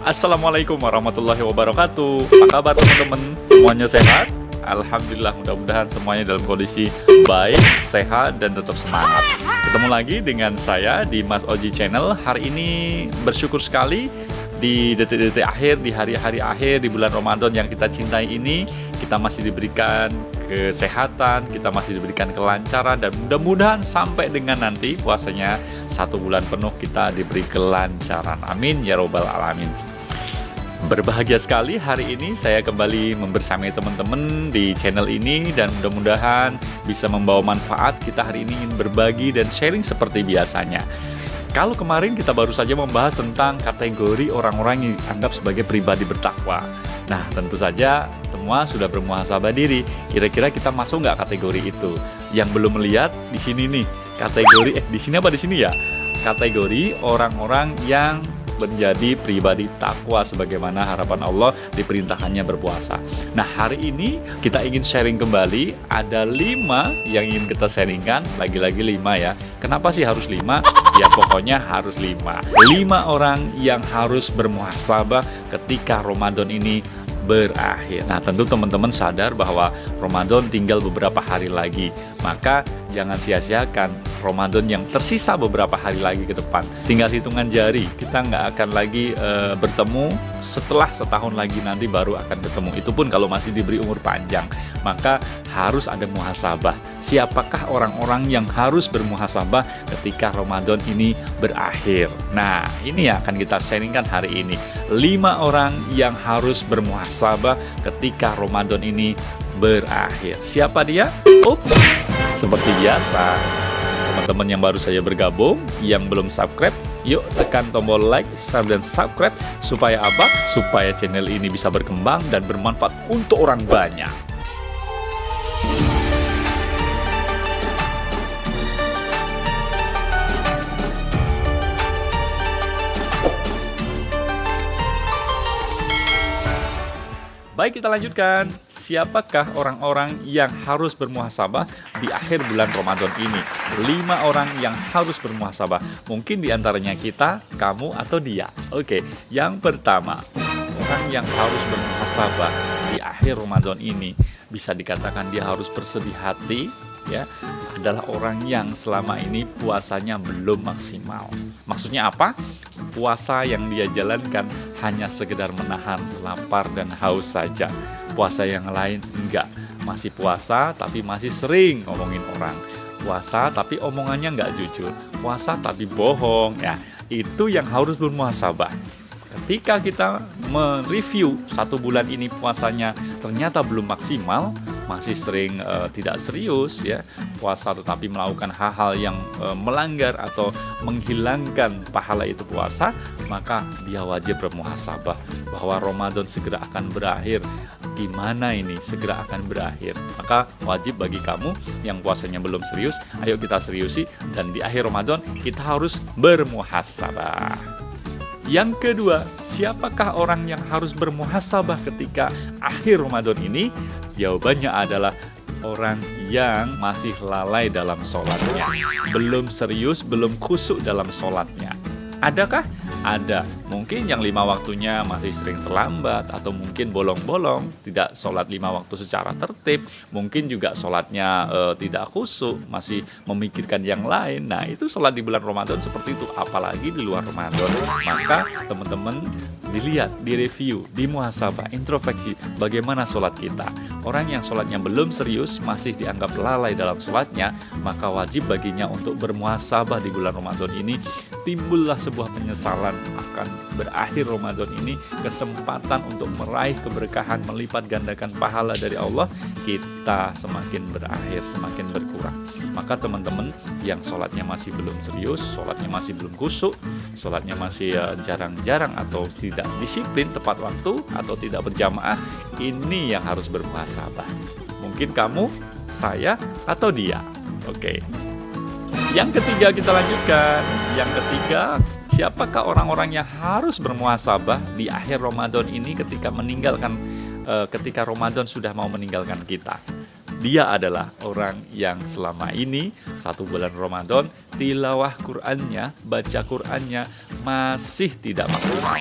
Assalamualaikum warahmatullahi wabarakatuh. Apa kabar teman-teman? Semuanya sehat? Alhamdulillah, mudah-mudahan semuanya dalam kondisi baik, sehat, dan tetap semangat. Ketemu lagi dengan saya di Mas Oji Channel. Hari ini bersyukur sekali di detik-detik akhir, di hari-hari akhir, di bulan Ramadan yang kita cintai ini, kita masih diberikan kesehatan, kita masih diberikan kelancaran, dan mudah-mudahan sampai dengan nanti puasanya 1 bulan penuh kita diberi kelancaran. Amin ya robbal alamin. Berbahagia sekali hari ini saya kembali membersamai teman-teman di channel ini, dan mudah-mudahan bisa membawa manfaat. Kita hari ini ingin berbagi dan sharing seperti biasanya. Kalau kemarin kita baru saja membahas tentang kategori orang-orang yang dianggap sebagai pribadi bertakwa. Nah, tentu saja semua sudah bermuhasabah diri. Kira-kira kita masuk nggak kategori itu? Yang belum melihat di sini nih, kategori di sini apa di sini ya? Kategori orang-orang yang menjadi pribadi takwa sebagaimana harapan Allah diperintahkannya berpuasa. Nah, hari ini kita ingin sharing kembali. Ada 5 yang ingin kita sharingkan. Lagi-lagi 5 ya. Kenapa sih harus 5? Ya pokoknya harus 5. 5 orang yang harus bermuhasabah ketika Ramadan ini berakhir. Nah, tentu teman-teman sadar bahwa Ramadan tinggal beberapa hari lagi. Maka jangan sia-siakan Ramadan yang tersisa beberapa hari lagi ke depan. Tinggal hitungan jari. Kita nggak akan lagi bertemu setelah setahun lagi, nanti baru akan ketemu. Itu pun kalau masih diberi umur panjang. Maka harus ada muhasabah. Siapakah orang-orang yang harus bermuhasabah ketika Ramadan ini berakhir? Nah, ini yang akan kita sharingkan hari ini. 5 orang yang harus bermuhasabah ketika Ramadan ini berakhir. Siapa dia? Seperti biasa, teman-teman yang baru saja bergabung, yang belum subscribe, yuk tekan tombol like, share, dan subscribe. Supaya apa? Supaya channel ini bisa berkembang dan bermanfaat untuk orang banyak. Baik, kita lanjutkan. Siapakah orang-orang yang harus bermuhasabah di akhir bulan Ramadan ini? 5 orang yang harus bermuhasabah. Mungkin diantaranya kita, kamu, atau dia. Oke, yang pertama, orang yang harus bermuhasabah di akhir Ramadan ini, bisa dikatakan dia harus bersedih hati, ya, adalah orang yang selama ini puasanya belum maksimal. Maksudnya apa? Puasa yang dia jalankan hanya sekedar menahan lapar dan haus saja. Puasa yang lain enggak. Masih puasa tapi masih sering ngomongin orang. Puasa tapi omongannya enggak jujur. Puasa tapi bohong, ya. Itu yang harus bermuhasabah. Ketika kita mereview 1 bulan ini puasanya ternyata belum maksimal, masih sering tidak serius, ya, puasa tetapi melakukan hal-hal yang melanggar atau menghilangkan pahala itu puasa, maka dia wajib bermuhasabah bahwa Ramadan segera akan berakhir. Gimana ini segera akan berakhir? Maka wajib bagi kamu yang puasanya belum serius, ayo kita seriusi, dan di akhir Ramadan kita harus bermuhasabah. Yang kedua, siapakah orang yang harus bermuhasabah ketika akhir Ramadan ini? Jawabannya adalah orang yang masih lalai dalam sholatnya, belum serius, belum khusyuk dalam sholatnya. Adakah? Ada. Mungkin yang 5 waktunya masih sering terlambat, atau mungkin bolong-bolong, tidak sholat 5 waktu secara tertib. Mungkin juga sholatnya tidak khusyuk, masih memikirkan yang lain. Nah, itu sholat di bulan Ramadan seperti itu, apalagi di luar Ramadan. Maka teman-teman dilihat, direview, dimuhasabah, introspeksi bagaimana sholat kita. Orang yang sholatnya belum serius, masih dianggap lalai dalam sholatnya, maka wajib baginya untuk bermuhasabah di bulan Ramadan ini. Timbullah sebuah penyesalan akan berakhir Ramadan ini, kesempatan untuk meraih keberkahan, melipat gandakan pahala dari Allah, kita semakin berakhir, semakin berkurang. Maka teman-teman yang sholatnya masih belum serius, sholatnya masih belum khusyuk, sholatnya masih jarang-jarang atau tidak disiplin tepat waktu atau tidak berjamaah, ini yang harus bermuhasabah. Mungkin kamu, saya, atau dia. Oke. Yang ketiga kita lanjutkan. Yang ketiga, siapakah orang-orang yang harus bermuhasabah di akhir Ramadan ini ketika Ramadan sudah mau meninggalkan kita? Dia adalah orang yang selama ini 1 bulan Ramadan tilawah Qur'annya, baca Qur'annya masih tidak maksimal.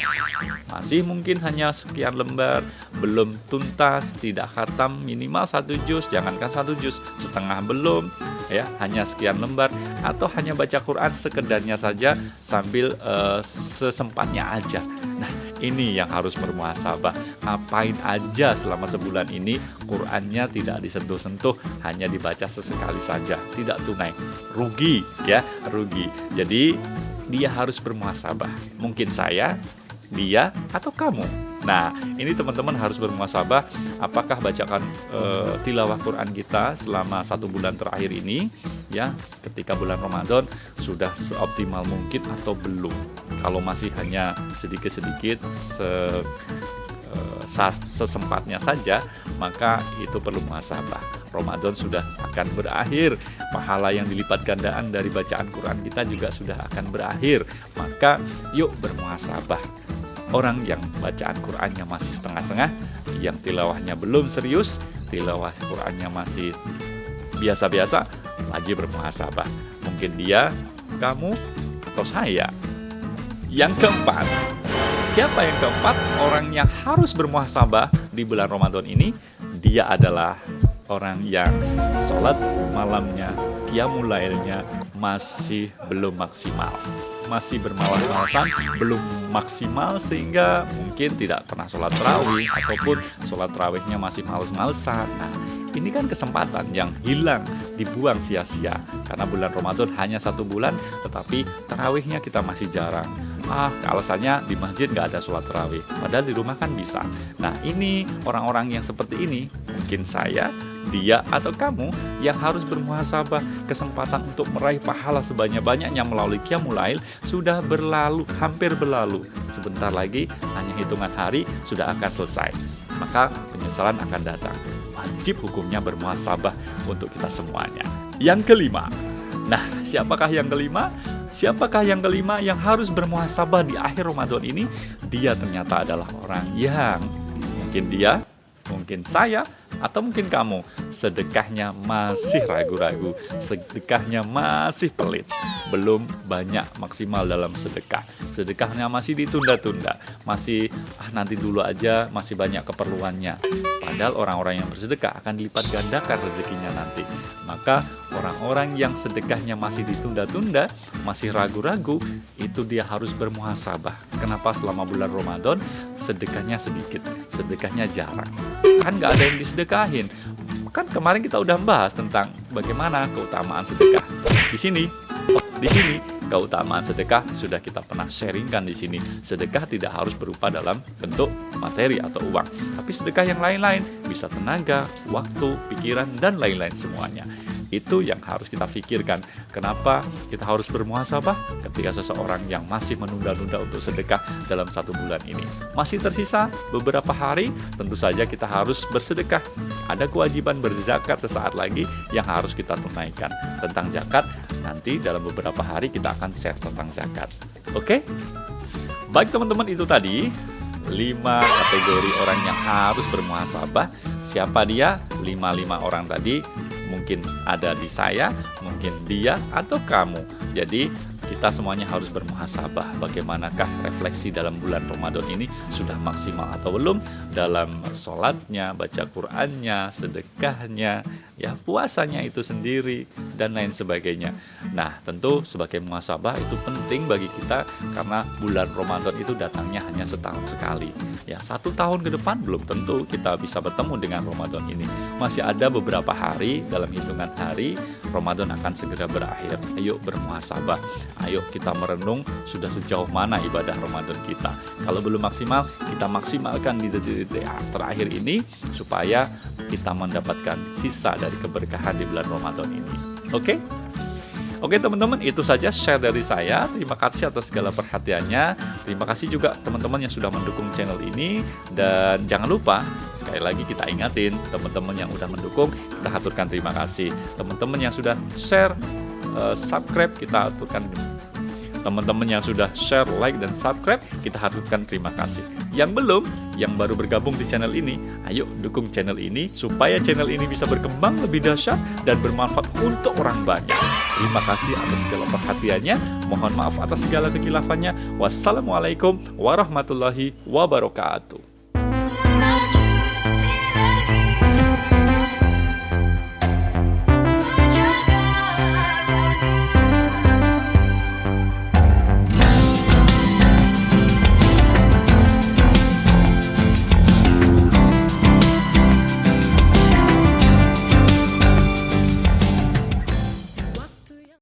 Masih mungkin hanya sekian lembar, belum tuntas, tidak khatam minimal 1 juz, jangankan 1 juz, setengah belum, ya, hanya sekian lembar, atau hanya baca Quran sekedarnya saja sambil sesempatnya aja. Nah, ini yang harus bermuhasabah. Ngapain aja selama sebulan ini Qurannya tidak disentuh-sentuh, hanya dibaca sesekali saja, tidak tunai. Rugi, ya, rugi. Jadi dia harus bermuhasabah. Mungkin saya, dia, atau kamu. Nah, ini teman-teman harus bermuhasabah. Apakah bacaan tilawah Quran kita selama 1 bulan terakhir ini, ya, ketika bulan Ramadan sudah seoptimal mungkin atau belum? Kalau masih hanya sedikit-sedikit sesempatnya saja, maka itu perlu muhasabah. Ramadan sudah akan berakhir, pahala yang dilipat gandaan dari bacaan Quran kita juga sudah akan berakhir. Maka yuk bermuhasabah. Orang yang bacaan Qurannya masih setengah-setengah, yang tilawahnya belum serius, tilawah Qurannya masih biasa-biasa, wajib bermuhasabah. Mungkin dia, kamu, atau saya. Yang keempat, siapa yang keempat orang yang harus bermuhasabah di bulan Ramadan ini? Dia adalah orang yang sholat malamnya, qiyamul lailnya masih belum maksimal, masih bermalas-malasan, belum maksimal, sehingga mungkin tidak pernah sholat tarawih ataupun sholat tarawihnya masih males-malesan. Nah, ini kan kesempatan yang hilang, dibuang sia-sia, karena bulan Ramadan hanya 1 bulan, tetapi tarawihnya kita masih jarang. Alasannya di masjid nggak ada sholat tarawih, padahal di rumah kan bisa. Nah, ini orang-orang yang seperti ini, mungkin saya, dia, atau kamu yang harus bermuhasabah. Kesempatan untuk meraih pahala sebanyak-banyaknya melalui qiyamul lail sudah berlalu, hampir berlalu. Sebentar lagi, hanya hitungan hari sudah akan selesai. Maka penyesalan akan datang. Wajib hukumnya bermuhasabah untuk kita semuanya. Yang kelima. Nah, siapakah yang kelima? Siapakah yang kelima yang harus bermuhasabah di akhir Ramadan ini? Dia ternyata adalah orang yang mungkin dia, mungkin saya, atau mungkin kamu sedekahnya masih ragu-ragu, sedekahnya masih pelit, belum banyak maksimal dalam sedekah, sedekahnya masih ditunda-tunda, masih nanti dulu aja, masih banyak keperluannya. Padahal orang-orang yang bersedekah akan dilipat gandakan rezekinya nanti. Maka orang-orang yang sedekahnya masih ditunda-tunda, masih ragu-ragu, itu dia harus bermuhasabah. Kenapa selama bulan Ramadan sedekahnya sedikit, sedekahnya jarang? Kan gak ada yang disedekahin. Kan kemarin kita udah bahas tentang bagaimana keutamaan sedekah. Di sini keutamaan sedekah sudah kita pernah sharingkan di sini. Sedekah tidak harus berupa dalam bentuk materi atau uang, tapi sedekah yang lain-lain, bisa tenaga, waktu, pikiran, dan lain-lain semuanya. Itu yang harus kita pikirkan. Kenapa kita harus bermuhasabah ketika seseorang yang masih menunda-nunda untuk sedekah dalam 1 bulan ini. Masih tersisa beberapa hari, tentu saja kita harus bersedekah. Ada kewajiban berzakat sesaat lagi yang harus kita tunaikan. Tentang zakat, nanti dalam beberapa hari kita akan share tentang zakat. Oke? Baik teman-teman, itu tadi 5 kategori orang yang harus bermuhasabah. Siapa dia? 5 orang tadi. Mungkin ada di saya, mungkin dia, atau kamu. Jadi kita semuanya harus bermuhasabah. Bagaimanakah refleksi dalam bulan Ramadan ini? Sudah maksimal atau belum? Dalam sholatnya, baca Qur'annya, sedekahnya, ya puasanya itu sendiri, dan lain sebagainya. Nah, tentu sebagai muhasabah itu penting bagi kita, karena bulan Ramadan itu datangnya hanya setahun sekali. Ya, 1 tahun ke depan belum tentu kita bisa bertemu dengan Ramadan ini. Masih ada beberapa hari, dalam hitungan hari Ramadan akan segera berakhir. Ayo bermuhasabah. Ayo kita merenung sudah sejauh mana ibadah Ramadan kita. Kalau belum maksimal, kita maksimalkan di detik-detik terakhir ini supaya kita mendapatkan sisa dari keberkahan di bulan Ramadan ini. Oke? Oke teman-teman, itu saja share dari saya. Terima kasih atas segala perhatiannya. Terima kasih juga teman-teman yang sudah mendukung channel ini. Dan jangan lupa, sekali lagi kita ingatin, teman-teman yang sudah mendukung, kita aturkan terima kasih. Teman-teman yang sudah share, subscribe, kita aturkan. Teman-teman yang sudah share, like, dan subscribe, kita aturkan terima kasih. Yang belum, yang baru bergabung di channel ini, ayo dukung channel ini supaya channel ini bisa berkembang lebih dahsyat dan bermanfaat untuk orang banyak. Terima kasih atas segala perhatiannya. Mohon maaf atas segala kekilafannya. Wassalamualaikum warahmatullahi wabarakatuh.